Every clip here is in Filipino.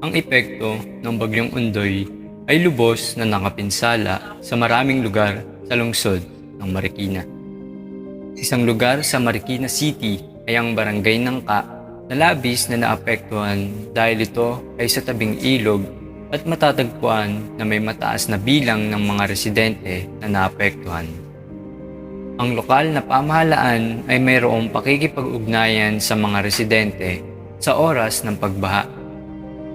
Ang epekto ng Bagyong Ondoy ay lubos na nakapinsala sa maraming lugar sa lungsod ng Marikina. Isang lugar sa Marikina City ay ang Barangay Nangka na labis na naapektuhan dahil ito ay sa tabing ilog at matatagpuan na may mataas na bilang ng mga residente na naapektuhan. Ang lokal na pamahalaan ay mayroong pakikipag-ugnayan sa mga residente sa oras ng pagbaha.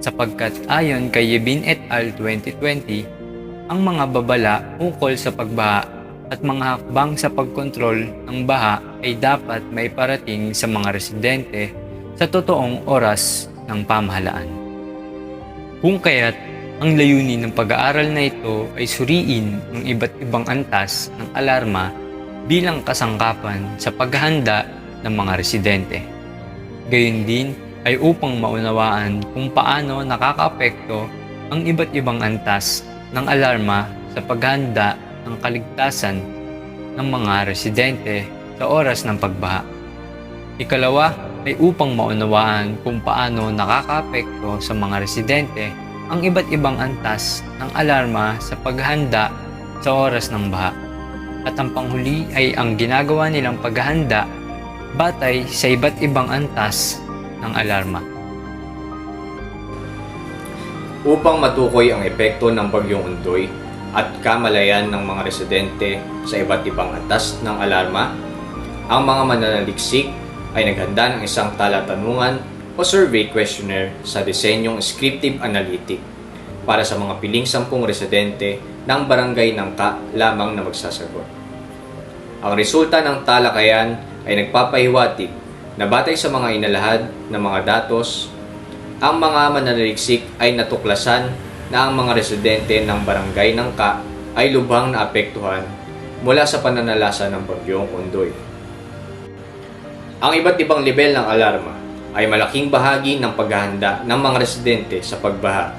Sapagkat ayon kay Yebin et al. 2020, ang mga babala ukol sa pagbaha at mga hakbang sa pagkontrol ng baha ay dapat may parating sa mga residente sa totoong oras ng pamahalaan. Kung kaya't ang layunin ng pag-aaral na ito ay suriin ang iba't ibang antas ng alarma bilang kasangkapan sa paghahanda ng mga residente. Gayon din ay upang maunawaan kung paano nakakaapekto ang iba't ibang antas ng alarma sa paghahanda ng kaligtasan ng mga residente sa oras ng pagbaha. Ikalawa ay upang maunawaan kung paano nakakaapekto sa mga residente ang iba't ibang antas ng alarma sa paghahanda sa oras ng baha. At ang panghuli ay ang ginagawa nilang paghahanda batay sa iba't ibang antas ng alarma. Upang matukoy ang epekto ng Bagyong Ondoy at kamalayan ng mga residente sa iba't ibang antas ng alarma, ang mga mananaliksik ay naghanda ng isang talatanungan o survey questionnaire sa disenyong scriptive analytic para sa mga piling 10 residente ng Barangay Nangka lamang na magsasagot. Ang resulta ng talakayan ay nagpapahiwatig na batay sa mga inalahad ng mga datos, ang mga mananaliksik ay natuklasan na ang mga residente ng Barangay Nangka ay lubhang naapektuhan mula sa pananalasa ng Bagyong Ondoy. Ang iba't ibang level ng alarma ay malaking bahagi ng paghahanda ng mga residente sa pagbaha.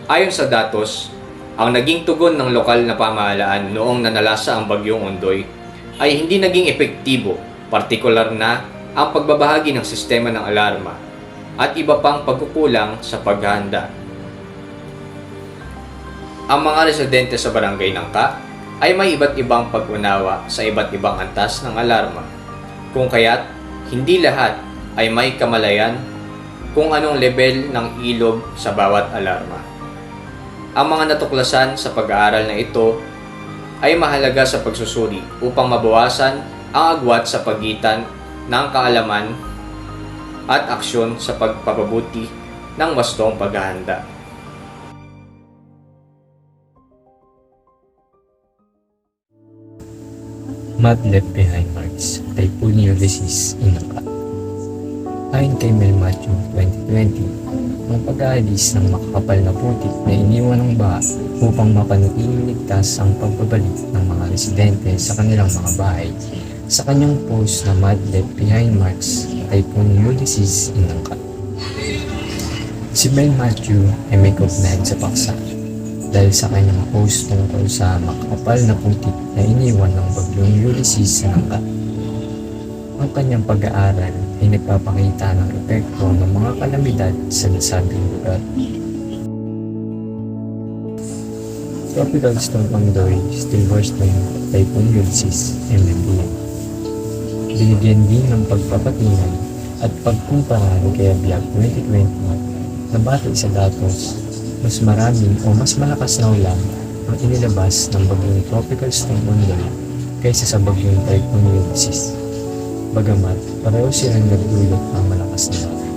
Ayon sa datos, ang naging tugon ng lokal na pamahalaan noong nanalasa ang Bagyong Ondoy ay hindi naging epektibo, partikular na ang pagbabahagi ng sistema ng alarma at iba pang pagkukulang sa paghahanda. Ang mga residente sa Barangay Nangka ay may iba't ibang pag-unawa sa iba't ibang antas ng alarma, kung kaya't hindi lahat ay may kamalayan kung anong level ng ilog sa bawat alarma. Ang mga natuklasan sa pag-aaral na ito ay mahalaga sa pagsusuri upang mabawasan ang agwat sa pagitan ng kaalaman at aksyon sa pagpapabuti ng wastong paghahanda. Mud left behind marks, Typhoon Ulysses in Nangka. Ayon kay Mel Matthew 2020, ang pag-aalis ng makakapal na putik na iniwan ng baha upang mapanatiling ligtas ang pagbabalik ng mga residente sa kanilang mga bahay. Sa kanyang post na Mud Left Behind Marks, Typhoon Ulysses in Nangka. Si Mel Matthew ay may kaugnayan sa paksa dahil sa kanyang post tungkol sa makakapal na putik na iniwan ng Bagyong Ulysses sa Nangka. Ang kanyang pag-aaral ay nagpapakita ng epekto ng mga kalamidad sa nasabing lugar. Tropical Storm Ondoy still worse than Typhoon Ulysses MMD. Binigyan din ng pagpapatingin at pagkumpara ni kay Biag 2020 na batay sa datos, mas maraming o mas malakas na ulan ang inilabas ng Bagyong Tropical Storm Ondoy kaysa sa Bagyong Typhoon Ulysses. Bagamat pareho silang nagdulot ng malakas na ulan.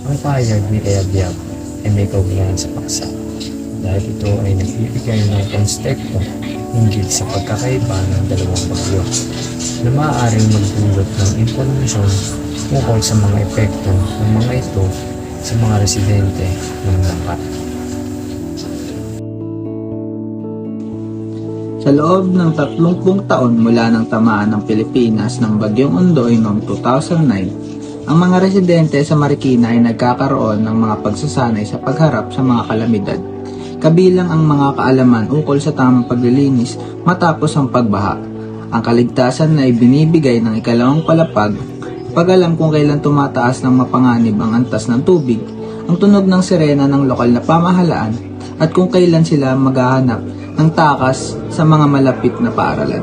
Ang pahayag ni Kaya Biag ay may kaugnayan sa paksa dahil ito ay nagbibigay ng konteksto hinggil sa pagkakaiba ng dalawang bagyo na maaaring magdulot ng impormasyon tungkol sa mga epekto ng mga ito sa mga residente ng Nangka. Sa loob ng 30 taon mula ng tamaan ng Pilipinas ng Bagyong Ondoy noong 2009, ang mga residente sa Marikina ay nagkakaroon ng mga pagsasanay sa pagharap sa mga kalamidad, kabilang ang mga kaalaman ukol sa tamang paglilinis matapos ang pagbaha, ang kaligtasan na ibinibigay ng ikalawang palapag, pag-alam kung kailan tumataas ng mapanganib ang antas ng tubig, ang tunog ng sirena ng lokal na pamahalaan at kung kailan sila maghahanap ng takas sa mga malapit na paaralan.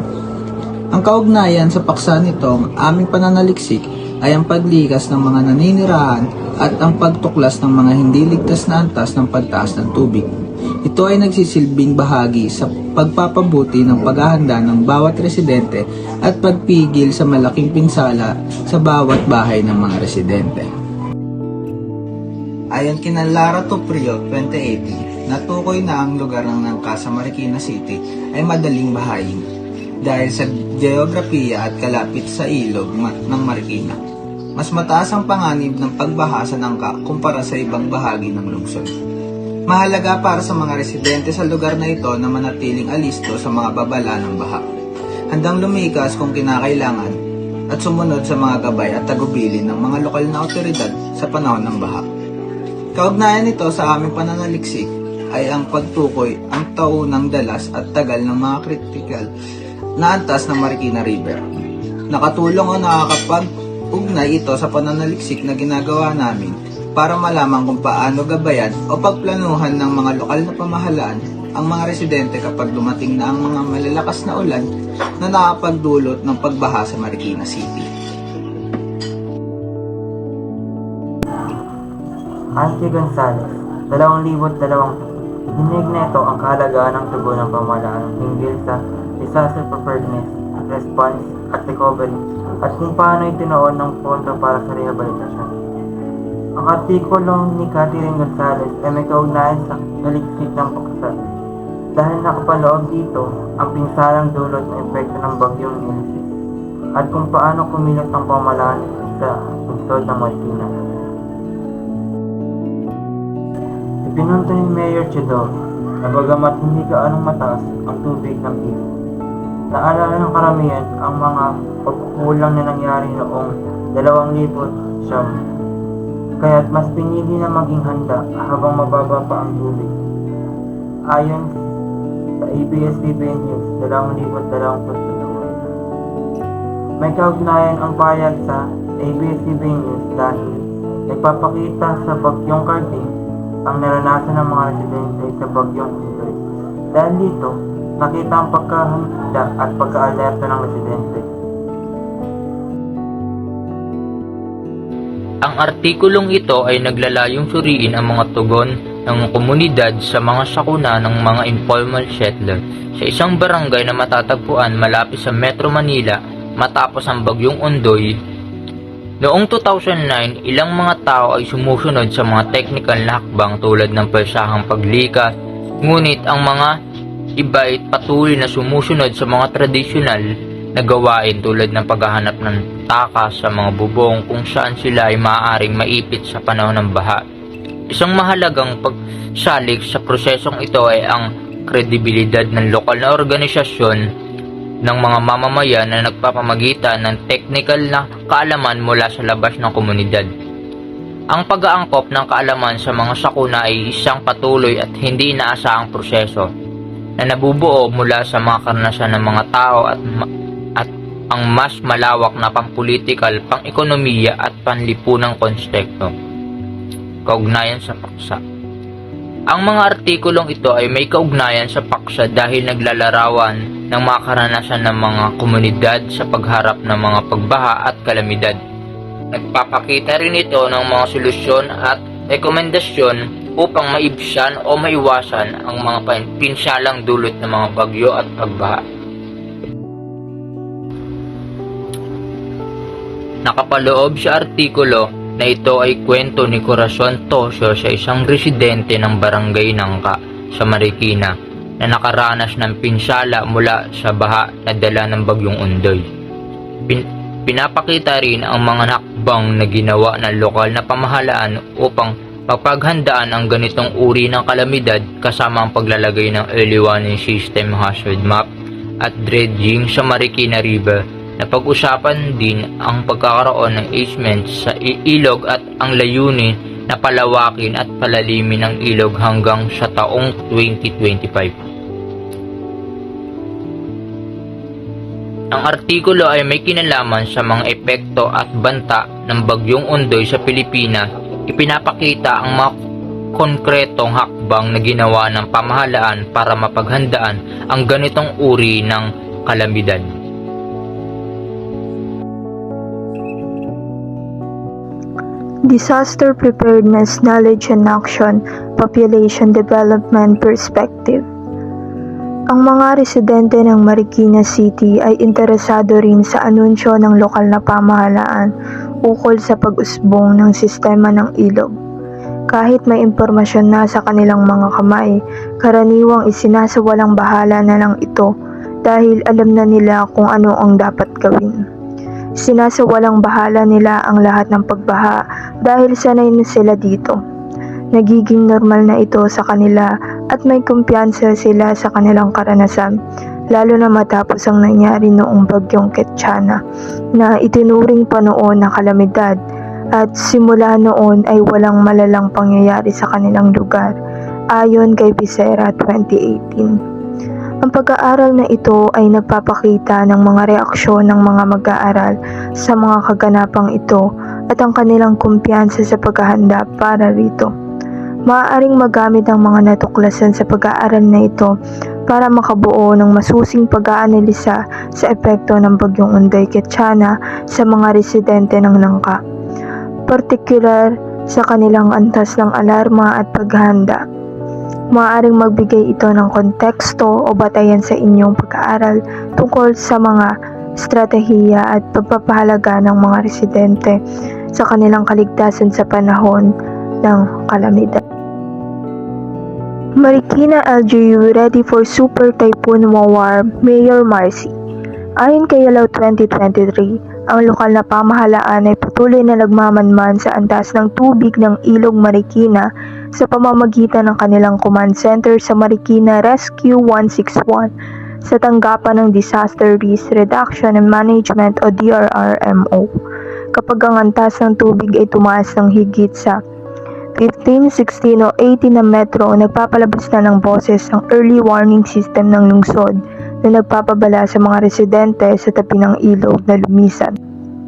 Ang kaugnayan sa paksa nitong aming pananaliksik ay ang paglikas ng mga naninirahan at ang pagtuklas ng mga hindi ligtas na antas ng pagtaas ng tubig. Ito ay nagsisilbing bahagi sa pagpapabuti ng paghahanda ng bawat residente at pagpigil sa malaking pinsala sa bawat bahay ng mga residente. Ayon kina Lara Tuprio 2018, natukoy na ang lugar ng Nangka sa Marikina City ay madaling bahayin dahil sa geografiya at kalapit sa ilog ng Marikina. Mas mataas ang panganib ng pagbaha sa Nangka kumpara sa ibang bahagi ng lungsod. Mahalaga para sa mga residente sa lugar na ito na manatiling alisto sa mga babala ng baha. Handang lumikas kung kinakailangan at sumunod sa mga gabay at tagubilin ng mga lokal na otoridad sa panahon ng baha. Kaugnayan nito sa aming pananaliksik ay ang pagtukoy ang taunang dalas at tagal ng mga kritikal na antas ng Marikina River. Nakatulong o nakakapag-ugnay ito sa pananaliksik na ginagawa namin para malaman kung paano gabayan o pagplanuhan ng mga lokal na pamahalaan ang mga residente kapag dumating na ang mga malalakas na ulan na nakapagdulot ng pagbaha sa Marikina City. Auntie Gonzales, 2020. Dinig na ito ang kahalagaan ng tugon ng pamahalaan hinggil sa disaster preparedness, response at recovery at kung paano itinoon ng pondo para sa rehabilitasyon. Ang artikulo ni Catherine Gonzales ay may kaugnayan sa naliksik ng paksa dahil nakapaloob dito ang pinsalang dulot ng epekto ng bagyong Nemesis at kung paano kumilos ang pamahalaan sa lungsod ng Marikina. Ipinunto ni Mayor Chedor na bagamat hindi gaanong mataas ang tubig ng ilog, naalala ng karamihan ang mga pagkukulang na nangyari noong 2009, kaya't mas pinili na maging handa habang mababa pa ang tubig. Ayon sa ABS-CBN News 2022, may kaugnayan ang payag sa ABS-CBN News dahil nagpapakita sa bagyong Carding ang naranasan ng mga residente sa bagyong Indoy. Dahil dito, nakita ang pagkahanda at pagka-alerto ng residente. Ang artikulong ito ay naglalayong suriin ang mga tugon ng komunidad sa mga sakuna ng mga informal settler sa isang barangay na matatagpuan malapit sa Metro Manila matapos ang bagyong Ondoy. Noong 2009, ilang mga tao ay sumusunod sa mga technical na hakbang tulad ng persahang paglikas, ngunit ang mga iba ay patuloy na sumusunod sa mga tradisyonal na gawain tulad ng paghahanap ng takas sa mga bubong kung saan sila ay maaaring maipit sa panahon ng baha. Isang mahalagang pagsalig sa prosesong ito ay ang kredibilidad ng lokal na organisasyon ng mga mamamayan na nagpapamagitan ng technical na kaalaman mula sa labas ng komunidad. Ang pag-aangkop ng kaalaman sa mga sakuna ay isang patuloy at hindi inaasahang proseso na nabubuo mula sa mga karanasan ng mga tao at ang mas malawak na pampolitikal, pang-ekonomiya at panlipunang konsepto. Kaugnayan sa paksa. Ang mga artikulong ito ay may kaugnayan sa paksa dahil naglalarawan ng mga karanasan ng mga komunidad sa pagharap ng mga pagbaha at kalamidad. Nagpapakita rin ito ng mga solusyon at rekomendasyon upang maibsan o maiwasan ang mga pinsalang dulot ng mga bagyo at pagbaha. Nakapaloob sa artikulo na ito ay kwento ni Corazon Tosio sa isang residente ng barangay Nangka sa Marikina na nakaranas ng pinsala mula sa baha na dala ng bagyong Ondoy. Pinapakita rin ang mga hakbang na ginawa ng lokal na pamahalaan upang mapaghandaan ang ganitong uri ng kalamidad kasama ang paglalagay ng early warning system, hazard map at dredging sa Marikina River. Napag-usapan din ang pagkakaroon ng easement sa ilog at ang layunin na palawakin at palalimin ang ilog hanggang sa taong 2025. Ang artikulo ay may kinalaman sa mga epekto at banta ng bagyong Ondoy sa Pilipinas ipinapakita ang mga konkretong hakbang na ginawa ng pamahalaan para mapaghandaan ang ganitong uri ng kalamidad. Disaster Preparedness Knowledge and Action Population Development Perspective. Ang mga residente ng Marikina City ay interesado rin sa anunsyo ng lokal na pamahalaan ukol sa pag-usbong ng sistema ng ilog. Kahit may impormasyon na sa kanilang mga kamay, karaniwang isinasawalang bahala na lang ito dahil alam na nila kung ano ang dapat gawin. Sinasawalang bahala nila ang lahat ng pagbaha dahil sanay na sila dito. Nagiging normal na ito sa kanila at may kumpiyansa sila sa kanilang karanasan, lalo na matapos ang nangyari noong bagyong Ketsana na itinuring pa noon na kalamidad at simula noon ay walang malalang pangyayari sa kanilang lugar, ayon kay Visera 2018. Ang pag-aaral na ito ay nagpapakita ng mga reaksyon ng mga mag-aaral sa mga kaganapang ito at ang kanilang kumpiyansa sa paghahanda para rito. Maaaring magamit ang mga natuklasan sa pag-aaral na ito para makabuo ng masusing pag-aanalisa sa epekto ng bagyong Ondoy Ketsana sa mga residente ng Nangka, partikular sa kanilang antas ng alarma at paghahanda. Maaaring magbigay ito ng konteksto o batayan sa inyong pag-aaral tungkol sa mga estratehiya at pagpapahalaga ng mga residente sa kanilang kaligtasan sa panahon ng kalamidad. Marikina LGU ready for Super Typhoon Mawar, Mayor Marcy. Ayon kay Yalaw 2023, ang lokal na pamahalaan ay patuloy na nagmamanman sa antas ng tubig ng Ilog Marikina sa pamamagitan ng kanilang command center sa Marikina Rescue 161 sa tanggapan ng Disaster Risk Reduction and Management o DRRMO. Kapag ang antas ng tubig ay tumaas ng higit sa 15, 16 o 18 na metro, nagpapalabas na ng boses ang early warning system ng lungsod na nagpapabala sa mga residente sa tabi ng ilog na lumisan.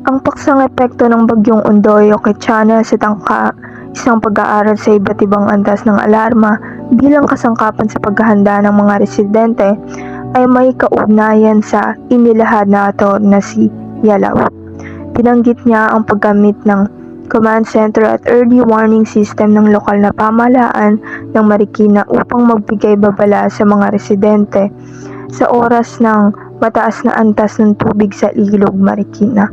Ang paksang epekto ng bagyong Ondoy o Ketsana sa Tangka, isang pag-aaral sa iba't ibang antas ng alarma bilang kasangkapan sa paghahanda ng mga residente, ay may kaugnayan sa inilahad na author na si Yalaw. Binanggit niya ang paggamit ng command center at early warning system ng lokal na pamahalaan ng Marikina upang magbigay babala sa mga residente sa oras ng mataas na antas ng tubig sa ilog Marikina.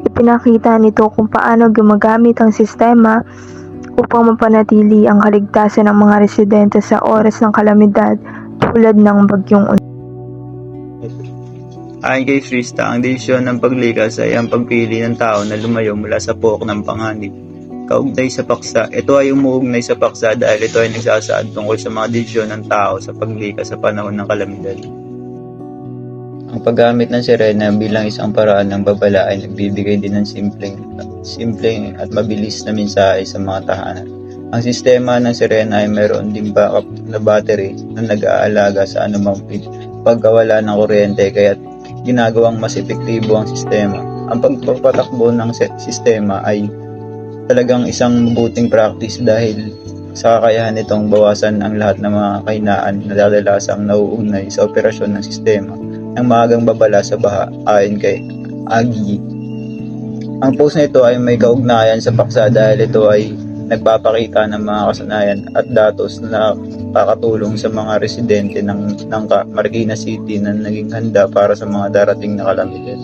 Ipinakita nito kung paano gumagamit ang sistema upang mapanatili ang kaligtasan ng mga residente sa oras ng kalamidad tulad ng bagyong Ondoy. Ayon kay Frista, ang desisyon ng paglikas ay ang pagpili ng tao na lumayo mula sa pook ng panganib. Kaugnay sa paksa, ito ay umuugnay sa paksa dahil ito ay nagsasaad tungkol sa mga desisyon ng tao sa paglikas sa panahon ng kalamidad. Ang paggamit ng sirena bilang isang paraan ng babala ay nagbibigay din ng simpleng at mabilis na mensahe sa mga tahanan. Ang sistema ng sirena ay mayroon ding backup na battery na nag-aalaga sa anumang pagkawala ng kuryente kaya ginagawang mas epektibo ang sistema. Ang pagpapatakbo ng sistema ay talagang isang mabuting practice dahil sa kakayahan nitong bawasan ang lahat ng mga kahinaan na dadalasang nauugnay sa operasyon ng sistema ng maagang babala sa baha ayon kay Agi. Ang post na ito ay may kaugnayan sa paksa dahil ito ay nagpapakita ng mga kasanayan at datos na nakakatulong sa mga residente ng Marikina City na naging handa para sa mga darating na kalamidad.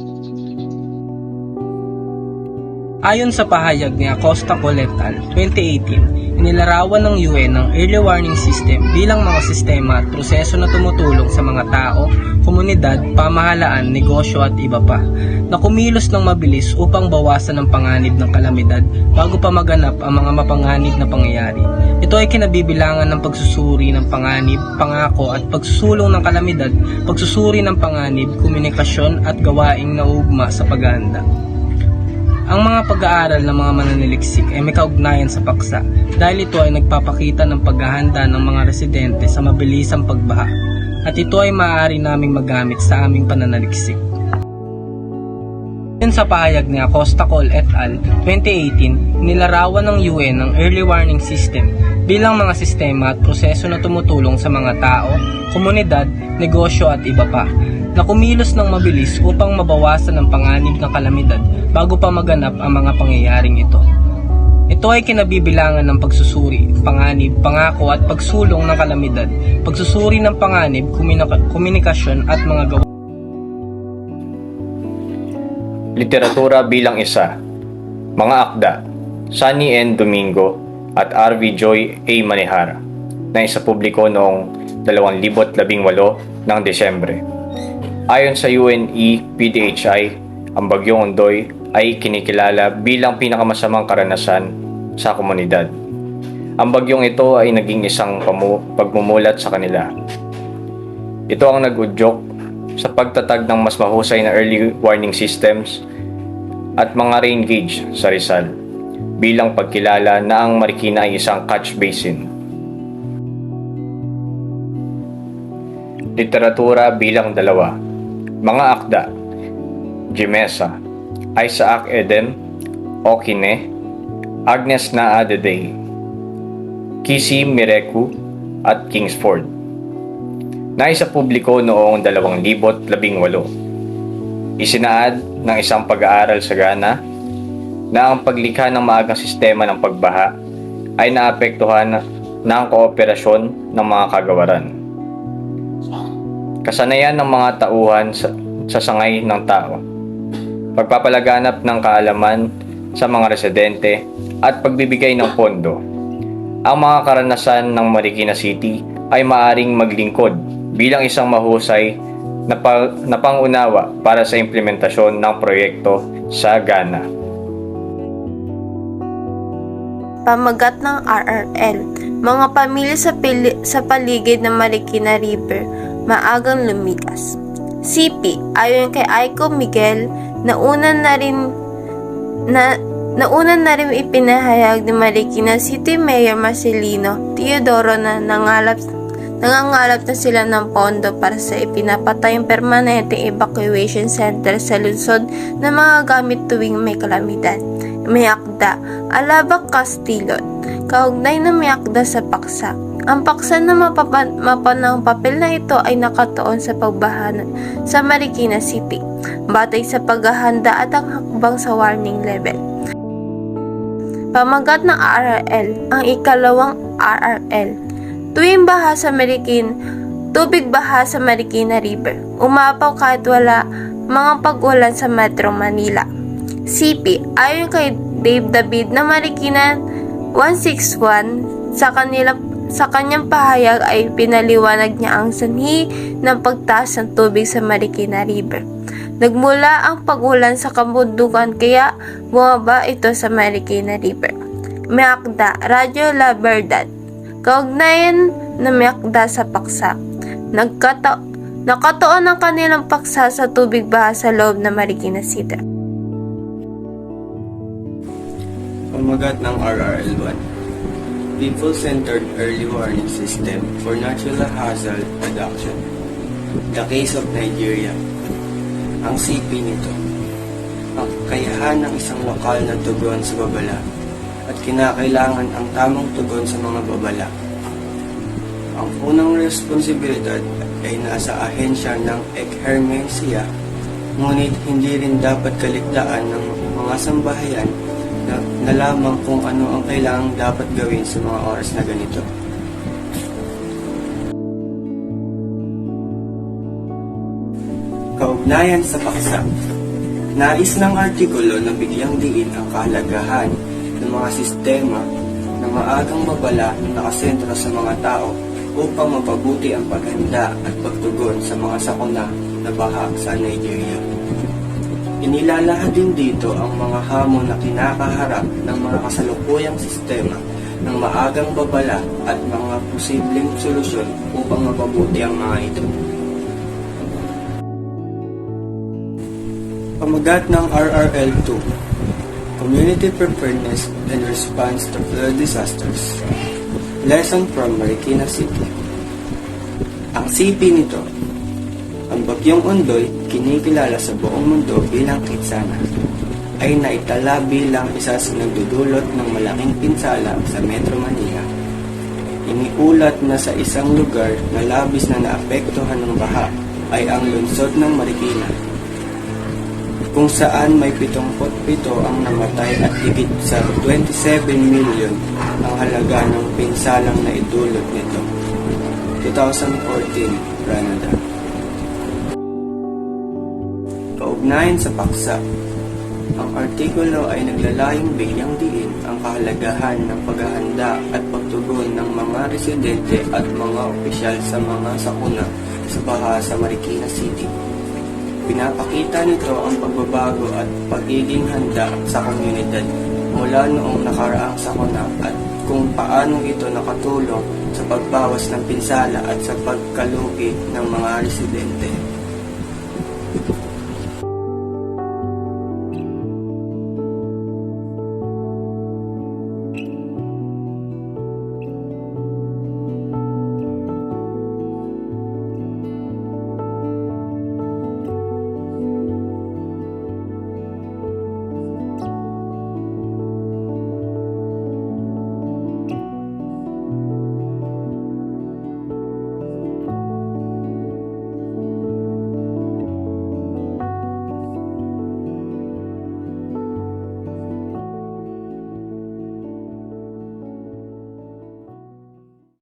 Ayon sa pahayag ni Acosta Coletal 2018, inilarawan ng UN ang early warning system bilang mga sistema at proseso na tumutulong sa mga tao, komunidad, pamahalaan, negosyo at iba pa, na kumilos ng mabilis upang bawasan ang panganib ng kalamidad bago pa maganap ang mga mapanganib na pangyayari. Ito ay kinabibilangan ng pagsusuri ng panganib, pangako at pagsusulong ng kalamidad, pagsusuri ng panganib, komunikasyon at gawaing nauugma sa paghahanda. Ang mga pag-aaral ng mga mananaliksik ay may kaugnayan sa paksa dahil ito ay nagpapakita ng paghahanda ng mga residente sa mabilisang pagbaha at ito ay maaari naming magamit sa aming pananaliksik. Ayon sa pahayag ni Acosta Col et al. 2018, nilarawan ng UN ang early warning system bilang mga sistema at proseso na tumutulong sa mga tao, komunidad, negosyo at iba pa, na kumilos ng mabilis upang mabawasan ang panganib ng kalamidad bago pa maganap ang mga pangyayaring ito. Ito ay kinabibilangan ng pagsusuri, panganib, pangako at pagsulong ng kalamidad, pagsusuri ng panganib, komunikasyon at mga gawain. Literatura bilang isa. Mga akda. Sunny N. Domingo at R.V. Joy A. Manihara na isa publiko noong 2018 ng Desyembre. Ayon sa UNEPDHI, ang Bagyong Ondoy ay kinikilala bilang pinakamasamang karanasan sa komunidad. Ang bagyong ito ay naging isang pagmumulat sa kanila. Ito ang nag-udyok sa pagtatag ng mas mahusay na early warning systems at mga rain gauge sa Rizal bilang pagkilala na ang Marikina ay isang catch basin. Literatura bilang dalawa. Mga akda. Jimesa, Isaac Edem, Okine, Agnes Naa Dedey, Kisi Mireku at Kingsford. Naisa publiko noong 2018. Isinaad ng isang pag-aaral sa Ghana na ang paglikha ng maagang sistema ng pagbaha ay naapektuhan ng kooperasyon ng mga kagawaran. Kasanayan ng mga tauhan sa sangay ng tao, pagpapalaganap ng kaalaman sa mga residente at pagbibigay ng pondo. Ang mga karanasan ng Marikina City ay maaring maglingkod bilang isang mahusay na pangunawa para sa implementasyon ng proyekto sa Ghana. Pamagat ng RRL. Mga pamilya sa paligid ng Marikina River maagang lumikas. CP, ayon kay Aiko Miguel, nauna na rin ipinahayag ni Marikina City Mayor Marcelino Teodoro na nangangalap na sila ng pondo para sa ipinapatayong permanenteng evacuation center sa lungsod na mga gamit tuwing may kalamidad. May akda, Alabak Castillo, kaugnay na may akda sa paksa. Ang paksa na mapanang papel na ito ay nakatuon sa pagbahanan sa Marikina City, batay sa paghahanda at ang hakbang sa warning level. Pamagat ng RRL, ang ikalawang RRL. Tuwing baha sa tubig baha sa Marikina River, umapaw kahit wala mga pag-ulan sa Metro Manila. CP, ayon kay Dave David na Marikina 161, sa kanyang pahayag ay pinaliwanag niya ang sanhi ng pagtaas ng tubig sa Marikina River. Nagmula ang pag-ulan sa kabundukan kaya bumaba ito sa Marikina River. May akda, Radyo La Verdad, kaugnayan na may akda sa paksa. Nakatuon ang kanilang paksa sa tubig baha sa loob ng Marikina City. Pamagat ng RRL1, People-Centered Early Warning System for Natural Hazard Reduction. The Case of Nigeria. Ang CP nito, ang kakayahan ng isang lokal na tugon sa babala at kinakailangan ang tamang tugon sa mga babala. Ang unang responsibilidad ay nasa ahensya ng Ekhermesia, ngunit hindi rin dapat kaligtaan ng mga sambahayan na lamang kung ano ang kailangang dapat gawin sa mga oras na ganito. Kaugnayan sa paksa. Nais ng artikulo na bigyang diin ang kahalagahan ng mga sistema na maagang babala na nakasentro sa mga tao upang mapabuti ang paghanda at pagtugon sa mga sakuna na baha sa Nigeria. Inilalahad din dito ang mga hamon na kinakaharap ng mga kasalukuyang sistema ng maagang babala at mga posibleng solusyon upang mapabuti ang mga ito. Pamagat ng RRL2, Community Preparedness and Response to Flood Disasters. Lesson from Marikina City. Ang CP nito, ang Bagyong Ondoy kinikilala sa buong mundo bilang Kitsana, ay naitala bilang isa sa nagdudulot ng malaking pinsala sa Metro Manila. Iniulat na sa isang lugar na labis na naapektuhan ng baha ay ang lungsod ng Marikina, kung saan may 77 ang namatay at higit sa 27 million ang halaga ng pinsalang na idulot nito. 2014, Granada. Kaugnayan sa paksa, ang artikulo ay naglalayong bigyang diin ang kahalagahan ng paghahanda at pagtugon ng mga residente at mga opisyal sa mga sakuna sa baha sa Marikina City. Pinapakita nito ang pagbabago at pagiging handa sa komunidad mula noong nakaraang sakuna at kung paano ito nakatulong sa pagbawas ng pinsala at sa pagkalugi ng mga residente.